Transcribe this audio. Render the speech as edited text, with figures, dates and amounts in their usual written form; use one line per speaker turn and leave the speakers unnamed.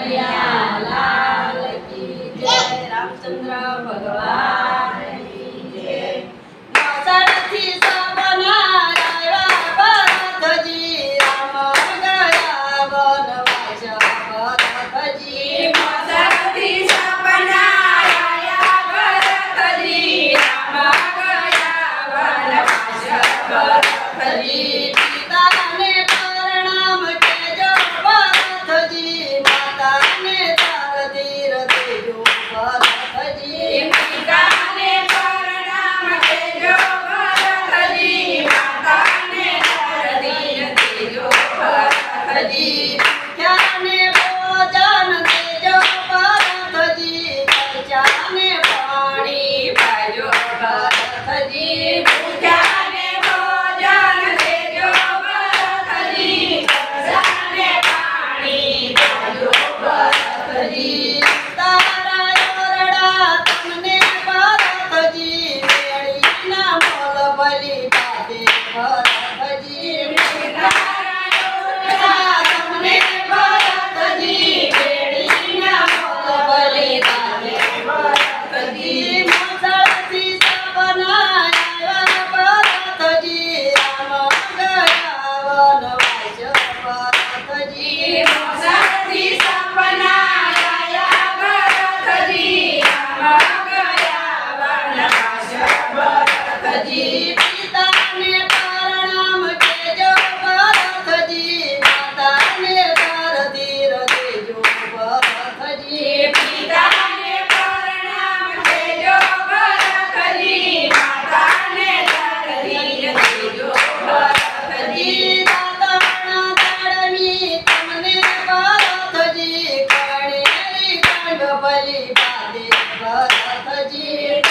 કનૈયા લાલ કી જય રામચંદ્ર ભગવાન કી જય મોસળથી સપના આવ્યા ભરતજી રામ ગયા વનવાસ ભરતજી મોસળથી સપના આવ્યા ભરતજી રામ ગયા વનવાસ ભરતજી પિતાને પ્રણામ કેજો ભરતજી માતાને તાર ધીર દેજો ભરતજી પિતાને પ્રણામ કેજો ભરતજી માતાને તાર ધીર દેજો ભરતજી ભૂખ્યાને ભોજન દેજો ભરતજી પરચાને પાણી પાજો ભરતજી ભૂખ્યાને ભોજન દેજો ભરતજી પરચાને પાણી પાજો ભરતજી તારા ઓરડા તમને ભરતજી મેળીના મોલ બલી પાદે ભરતજી તારા ઓરડા તમને ભરતજી મેળીના મોલ બલી પાદે ભરતજી મોસળથી સપના આવ્યા ભરતજી રામ ગયા વનવાસ ભરતજી મોસળથી સપના આવ્યા ભરતજી રામ ગયા વનવાસ ભરતજી પિતાને પ્રણામ કેજો ભરતજી માતાને તાર ધીર દેજો ભરતજી પિતાને પ્રણામ કેજો ભરતજી માતાને તાર ધીર દેજો ભરતજી દાતણ દાડમી તમને ભરતજી કણેરી કંડ બલી પાદે ભરતજી